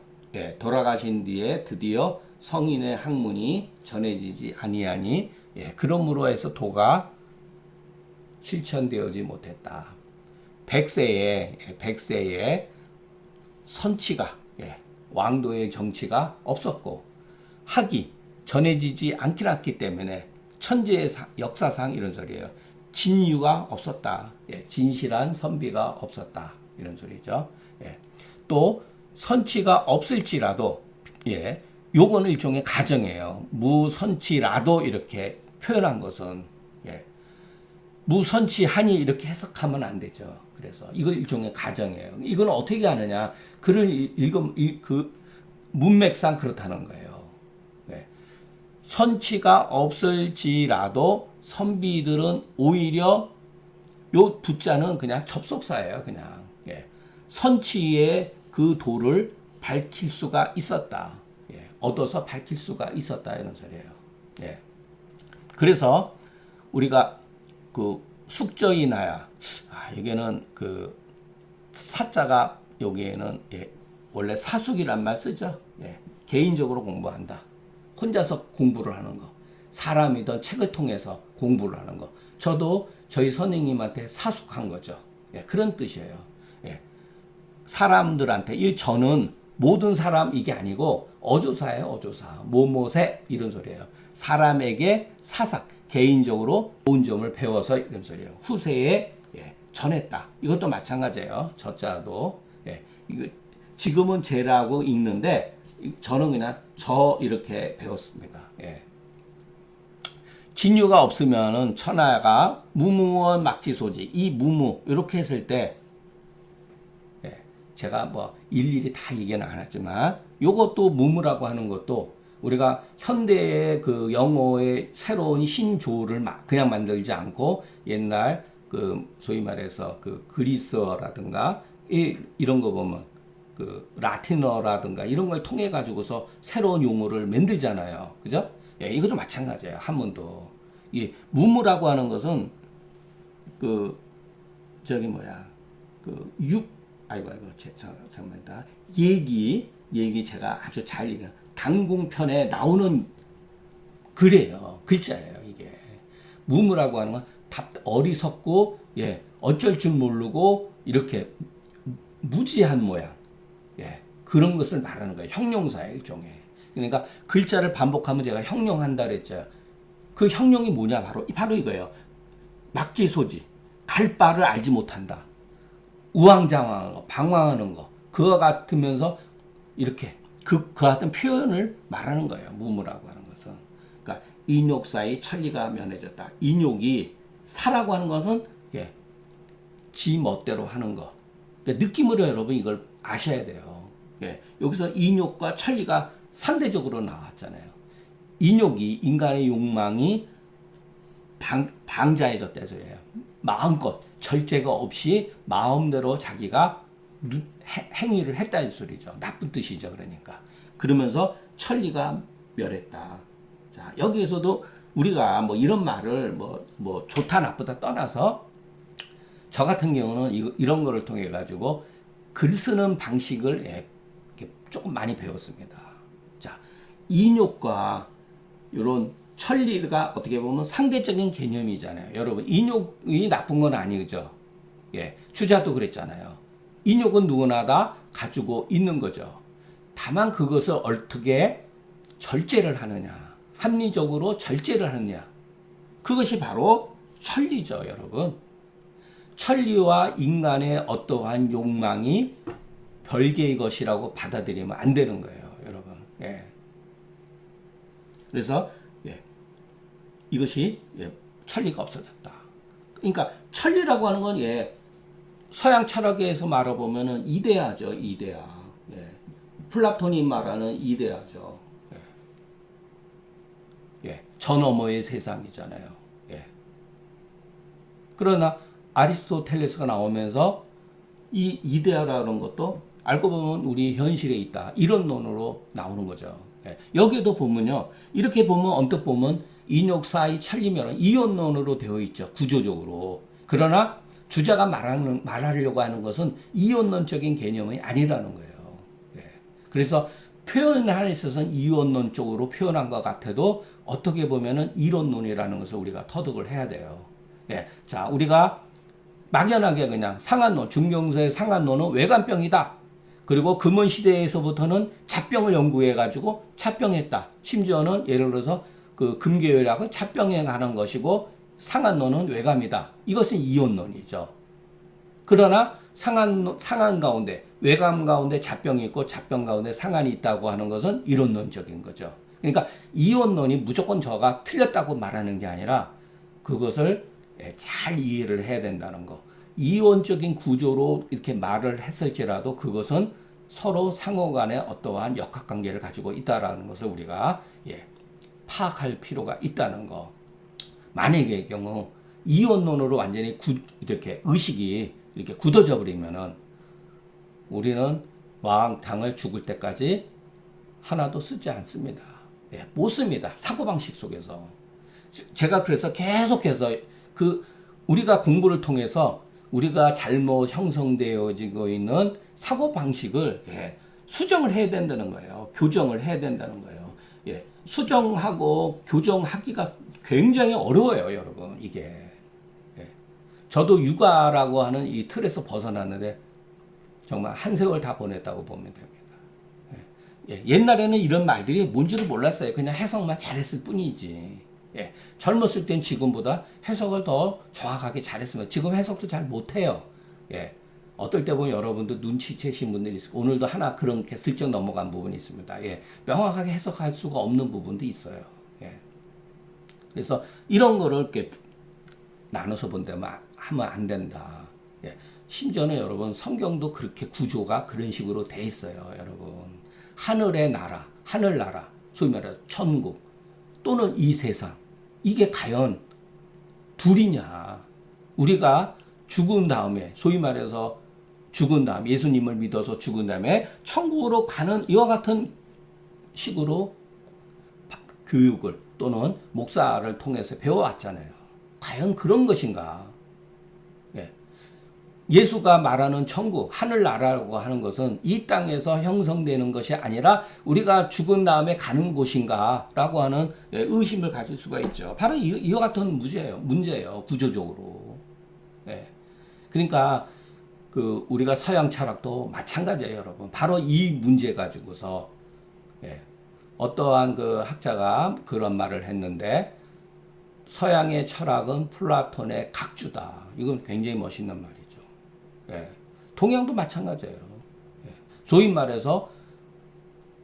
돌아가신 뒤에 드디어 성인의 학문이 전해지지 아니하니 그러므로 해서 도가 실천되어지 못했다. 백세에 선치가 왕도의 정치가 없었고 학이 전해지지 않긴 했기 때문에 천재의 역사상 이런 소리예요. 진유가 없었다. 진실한 선비가 없었다. 이런 소리죠. 또 선치가 없을지라도 요거는 일종의 가정이에요. 무선치라도 이렇게 표현한 것은 무선치하니 이렇게 해석하면 안 되죠. 그래서 이거 일종의 가정이에요. 이건 어떻게 하느냐? 글을 그 문맥상 그렇다는 거예요. 선치가 없을지라도 선비들은 오히려 요 부자는 그냥 접속사예요. 그냥 선치의 그 도를 밝힐 수가 있었다. 얻어서 밝힐 수가 있었다 이런 소리예요. 그래서 우리가 그 숙저이나야, 여기는 그 사자가 여기에는 원래 사숙이란 말 쓰죠. 개인적으로 공부한다. 혼자서 공부를 하는 거. 사람이든 책을 통해서 공부를 하는 거. 저도 저희 선생님한테 사숙한 거죠. 그런 뜻이에요. 사람들한테, 이 저는 모든 사람 이게 아니고 어조사예요. 어조사. 뭐뭐세 이런 소리예요. 사람에게 사삭, 개인적으로 좋은 점을 배워서 이런 소리예요. 후세에 전했다. 이것도 마찬가지예요. 저자도. 이거 지금은 제라고 읽는데 저는 그냥 저 이렇게 배웠습니다. 진유가 없으면은 천하가 무무원 막지소지, 이 무무 이렇게 했을 때 제가 뭐 일일이 다 얘기는 안 했지만 요것도 무무라고 하는 것도 우리가 현대의 그 영어의 새로운 신조어를 그냥 만들지 않고 옛날 그 소위 말해서 그 그리스어라든가 이런 거 보면 그 라틴어라든가 이런 걸 통해 가지고서 새로운 용어를 만들잖아요. 그죠? 이것도 마찬가지예요. 한문도. 이 무무라고 하는 것은 그 저기 뭐야 아이고 잠깐만요. 얘기 제가 아주 잘 읽은 당궁편에 나오는 글이에요. 글자예요. 이게 무무라고 하는 건 어리석고 어쩔 줄 모르고 이렇게 무지한 모양 그런 것을 말하는 거예요. 형용사예요. 일종의. 그러니까 글자를 반복하면 제가 형용한다 그랬죠. 그 형용이 뭐냐 바로 이거예요. 막지소지, 갈 바를 알지 못한다. 우왕좌왕하는 거, 방황하는 거, 그와 같으면서 이렇게 그 같은 표현을 말하는 거예요. 무무라고 하는 것은. 그러니까 인욕사의 천리가 면해졌다. 인욕이 사라고 하는 것은 지 멋대로 하는 거. 그러니까 느낌으로 여러분 이걸 아셔야 돼요. 여기서 인욕과 천리가 상대적으로 나왔잖아요. 인욕이 인간의 욕망이 방자해졌다 소리예요. 마음껏 절제가 없이 마음대로 자기가 행위를 했다 이 소리죠. 나쁜 뜻이죠. 그러니까 그러면서 천리가 멸했다. 자, 여기에서도 우리가 뭐 이런 말을 뭐 좋다 나쁘다 떠나서 저 같은 경우는 이런 거를 통해 가지고 글 쓰는 방식을 이렇게 조금 많이 배웠습니다. 자, 인욕과 이런 천리가 어떻게 보면 상대적인 개념이잖아요. 여러분, 인욕이 나쁜 건 아니죠. 주자도 그랬잖아요. 인욕은 누구나 다 가지고 있는 거죠. 다만 그것을 어떻게 절제를 하느냐, 합리적으로 절제를 하느냐, 그것이 바로 천리죠, 여러분. 천리와 인간의 어떠한 욕망이 별개의 것이라고 받아들이면 안 되는 거예요, 여러분. 그래서 이것이 천리가 없어졌다. 그러니까 천리라고 하는 건 서양 철학에서 말해보면은 이데아죠, 이데아. 플라톤이 말하는 이데아죠. 저 너머의 세상이잖아요. 그러나 아리스토텔레스가 나오면서 이 이데아라는 것도 알고 보면 우리 현실에 있다. 이런 논으로 나오는 거죠. 여기도 보면요. 이렇게 보면 언뜻 보면 인욕사의 천리면은 이원론으로 되어 있죠. 구조적으로. 그러나 주자가 말하려고 하는 것은 이원론적인 개념이 아니라는 거예요. 그래서 표현에 있어서는 이원론적으로 표현한 것 같아도 어떻게 보면은 이론론이라는 것을 우리가 터득을 해야 돼요. 자, 우리가 막연하게 그냥 상한론, 중경서의 상한론은 외관병이다. 그리고 금원시대에서부터는 잡병을 연구해가지고 잡병했다. 심지어는 예를 들어서 그 금계열학은 잡병에 관한 것이고 상한론은 외감이다. 이것은 이원론이죠. 그러나 상한 가운데, 외감 가운데 잡병이 있고 잡병 가운데 상한이 있다고 하는 것은 이론론적인 거죠. 그러니까 이원론이 무조건 저가 틀렸다고 말하는 게 아니라 그것을 잘 이해를 해야 된다는 거. 이원적인 구조로 이렇게 말을 했을지라도 그것은 서로 상호 간에 어떠한 역학관계를 가지고 있다는 것을 우리가 파악할 필요가 있다는 거. 만약의 경우 이원론으로 완전히 이렇게 의식이 이렇게 굳어져 버리면은 우리는 왕탕을 죽을 때까지 하나도 쓰지 않습니다. 못 씁니다. 사고방식 속에서. 제가 그래서 계속해서 그 우리가 공부를 통해서 우리가 잘못 형성되어지고 있는 사고 방식을 수정을 해야 된다는 거예요. 교정을 해야 된다는 거예요. 수정하고 교정하기가 굉장히 어려워요, 여러분. 이게 저도 육아라고 하는 이 틀에서 벗어났는데 정말 한 세월 다 보냈다고 보면 됩니다. 옛날에는 이런 말들이 뭔지를 몰랐어요. 그냥 해석만 잘했을 뿐이지. 젊었을 땐 지금보다 해석을 더 정확하게 잘했으면 지금 해석도 잘 못해요. 어떨 때 보면 여러분도 눈치채신 분들이 있어요. 오늘도 하나 그렇게 슬쩍 넘어간 부분이 있습니다. 명확하게 해석할 수가 없는 부분도 있어요. 그래서 이런 거를 이렇게 나눠서 본다면 하면 안 된다. 심지어는 여러분 성경도 그렇게 구조가 그런 식으로 돼 있어요. 여러분 하늘의 나라, 하늘나라, 소위 말해서 천국 또는 이 세상 이게 과연 둘이냐? 우리가 죽은 다음에 소위 말해서 죽은 다음 예수님을 믿어서 죽은 다음에 천국으로 가는 이와 같은 식으로 교육을 또는 목사를 통해서 배워왔잖아요. 과연 그런 것인가? 예수가 말하는 천국, 하늘나라라고 하는 것은 이 땅에서 형성되는 것이 아니라 우리가 죽은 다음에 가는 곳인가? 라고 하는 의심을 가질 수가 있죠. 바로 이와 같은 문제예요. 구조적으로. 그러니까 우리가 서양 철학도 마찬가지예요, 여러분. 바로 이 문제 가지고서 어떠한 그 학자가 그런 말을 했는데 서양의 철학은 플라톤의 각주다. 이건 굉장히 멋있는 말이죠. 동양도 마찬가지예요. 소위 말해서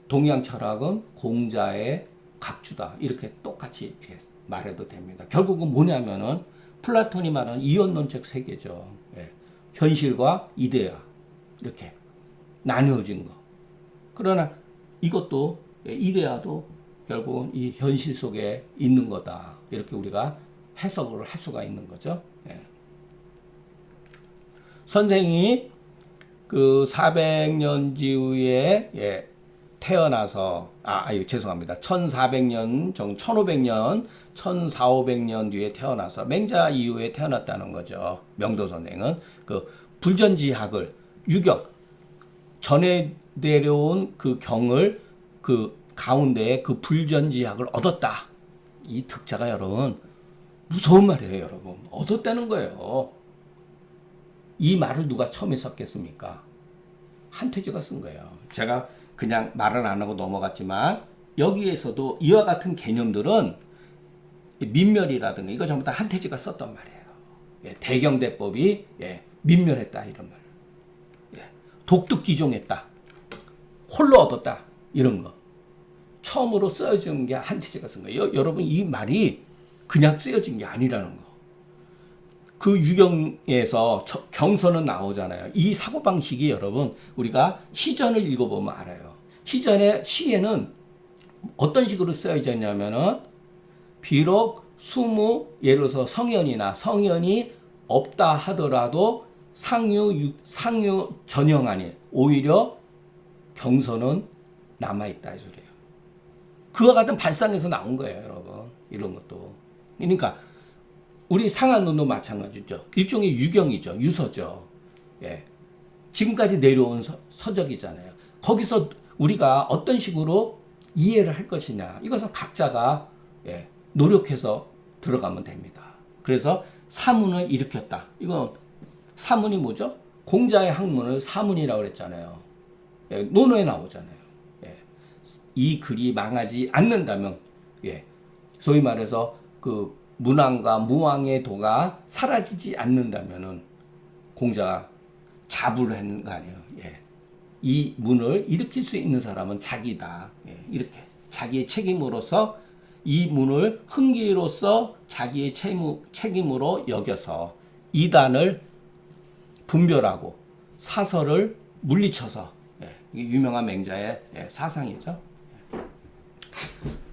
동양 철학은 공자의 각주다. 이렇게 똑같이 말해도 됩니다. 결국은 뭐냐면은 플라톤이 말하는 이원론적 세계죠. 현실과 이데아 이렇게 나뉘어진 거. 그러나 이것도 이데아도 결국은 이 현실 속에 있는 거다. 이렇게 우리가 해석을 할 수가 있는 거죠. 선생이 그 400년 뒤에 태어나서 죄송합니다. 1400년 정도 1500년 1400~1500년 뒤에 태어나서 맹자 이후에 태어났다는 거죠. 명도 선생은 그 불전지학을 유격 전해 내려온 그 경을 그 가운데에 그 불전지학을 얻었다. 이 특자가 여러분 무서운 말이에요, 여러분. 얻었다는 거예요. 이 말을 누가 처음에 썼겠습니까? 한태지가 쓴 거예요. 제가 그냥 말을 안 하고 넘어갔지만 여기에서도 이와 같은 개념들은 민멸이라든가 이거 전부 다 한태지가 썼단 말이에요. 대경대법이 민멸했다 이런 말. 독특기종했다. 홀로 얻었다 이런 거. 처음으로 쓰여진 게 한태지가 쓴 거예요. 여러분 이 말이 그냥 쓰여진 게 아니라는 거. 그 유경에서 경서는 나오잖아요. 이 사고방식이 여러분 우리가 시전을 읽어보면 알아요. 시전의 시에는 어떤 식으로 쓰여져 있냐면은 비록 예를 들어서 성현이 없다 하더라도 상유 전형하니 오히려 경서는 남아있다 이 소리예요. 그와 같은 발상에서 나온 거예요, 여러분. 이런 것도. 그러니까 우리 상한론도 마찬가지죠. 일종의 유경이죠. 유서죠. 지금까지 내려온 서적이잖아요. 거기서 우리가 어떤 식으로 이해를 할 것이냐. 이것은 각자가 노력해서 들어가면 됩니다. 그래서 사문을 일으켰다. 이건 사문이 뭐죠? 공자의 학문을 사문이라고 그랬잖아요. 논어에 나오잖아요. 이 글이 망하지 않는다면, 소위 말해서 그 문왕과 무왕의 도가 사라지지 않는다면은 공자가 자부를 했는 거 아니에요. 이 문을 일으킬 수 있는 사람은 자기다. 이렇게 자기의 책임으로서 이 문을 흥기로서 자기의 책임으로 여겨서 이단을 분별하고 사설을 물리쳐서 이게 유명한 맹자의 사상이죠.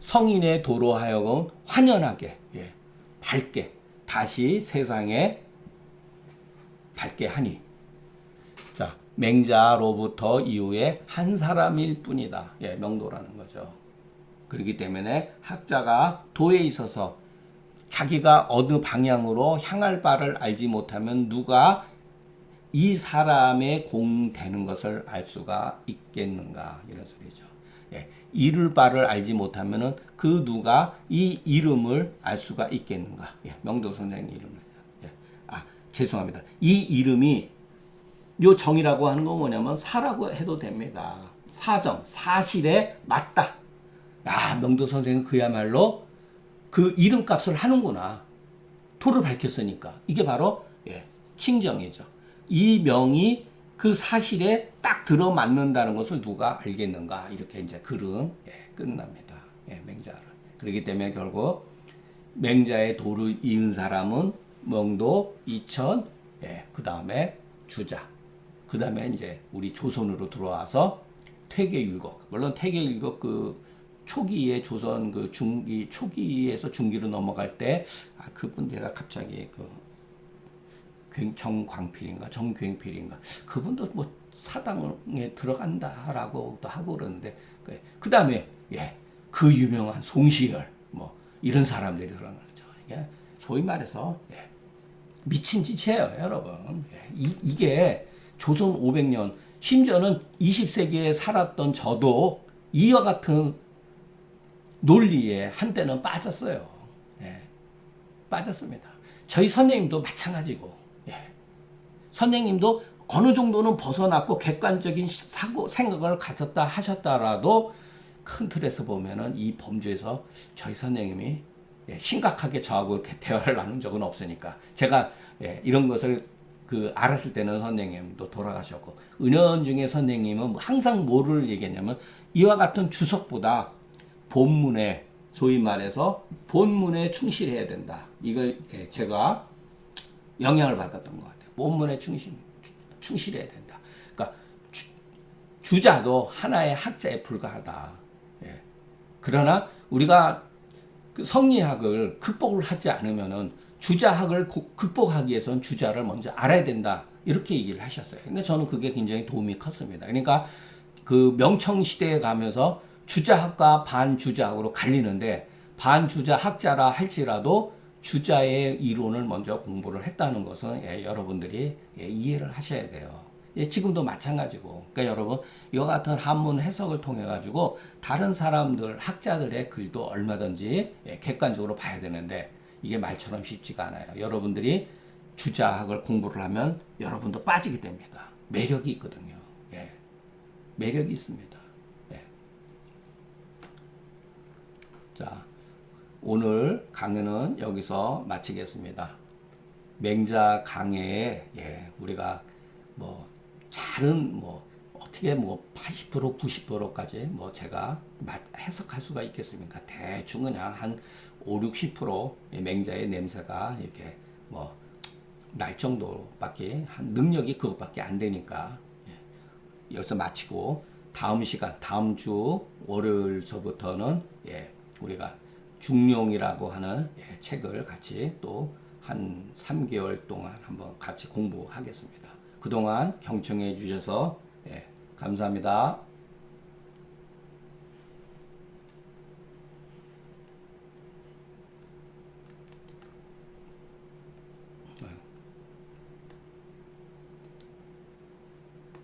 성인의 도로 하여금 환연하게 밝게 다시 세상에 밝게 하니 자 맹자로부터 이후에 한 사람일 뿐이다. 명도라는 거죠. 그렇기 때문에 학자가 도에 있어서 자기가 어느 방향으로 향할 바를 알지 못하면 누가 이 사람의 공 되는 것을 알 수가 있겠는가 이런 소리죠. 예, 이룰 바를 알지 못하면은 그 누가 이 이름을 알 수가 있겠는가? 예, 명도 선생님 이름을. 예, 죄송합니다. 이 이름이 요 정이라고 하는 건 뭐냐면 사라고 해도 됩니다. 사정, 사실에 맞다. 명도 선생님 그야말로 그 이름값을 하는구나. 토를 밝혔으니까. 이게 바로 칭정이죠. 이 명이 그 사실에 딱 들어맞는다는 것을 누가 알겠는가. 이렇게 이제 글은 끝납니다. 맹자를. 그렇기 때문에 결국 맹자의 도를 이은 사람은 명도, 이천, 그 다음에 주자. 그 다음에 이제 우리 조선으로 들어와서 퇴계율곡. 물론 퇴계율곡 그 초기에 조선 그 중기 초기에서 중기로 넘어갈 때 그분 제가 갑자기 정광필인가 정광필인가 그분도 뭐 사당에 들어간다라고도 하고 그러는데 그 다음에 그 유명한 송시열 뭐 이런 사람들이 들어가는 거죠. 소위 말해서 미친 짓이에요, 여러분. 이게 조선 500년 심지어는 20세기에 살았던 저도 이와 같은 논리에 한때는 빠졌어요. 빠졌습니다. 저희 선생님도 마찬가지고, 선생님도 어느 정도는 벗어났고 객관적인 생각을 가졌다 하셨다라도 큰 틀에서 보면은 이 범주에서 저희 선생님이 심각하게 저하고 이렇게 대화를 나눈 적은 없으니까 제가 이런 것을 알았을 때는 선생님도 돌아가셨고 은연중에 선생님은 항상 뭐를 얘기했냐면 이와 같은 주석보다 본문에 소위 말해서 본문에 충실해야 된다. 이걸 제가 영향을 받았던 것 같아요. 본문에 충실해야 된다. 그러니까 주자도 하나의 학자에 불과하다. 그러나 우리가 성리학을 극복을 하지 않으면은 주자학을 극복하기 위해서는 주자를 먼저 알아야 된다. 이렇게 얘기를 하셨어요. 근데 저는 그게 굉장히 도움이 컸습니다. 그러니까 그 명청 시대에 가면서 주자학과 반주자학으로 갈리는데 반주자학자라 할지라도 주자의 이론을 먼저 공부를 했다는 것은 여러분들이 이해를 하셔야 돼요. 지금도 마찬가지고. 그러니까 여러분 이와 같은 한문 해석을 통해 가지고 다른 사람들 학자들의 글도 얼마든지 객관적으로 봐야 되는데 이게 말처럼 쉽지가 않아요. 여러분들이 주자학을 공부를 하면 여러분도 빠지게 됩니다. 매력이 있거든요. 매력이 있습니다. 자, 오늘 강의는 여기서 마치겠습니다. 맹자 강해에 우리가 뭐 잘은 어떻게 80% 90%까지 제가 해석할 수가 있겠습니까? 대충 그냥 한 5, 60% 맹자의 냄새가 이렇게 날 정도밖에 한 능력이 그것밖에 안 되니까 여기서 마치고 다음 시간 다음 주 월요일서부터는 우리가 중용이라고 하는 책을 같이 또 한 3개월 동안 한번 같이 공부하겠습니다. 그동안 경청해 주셔서 감사합니다.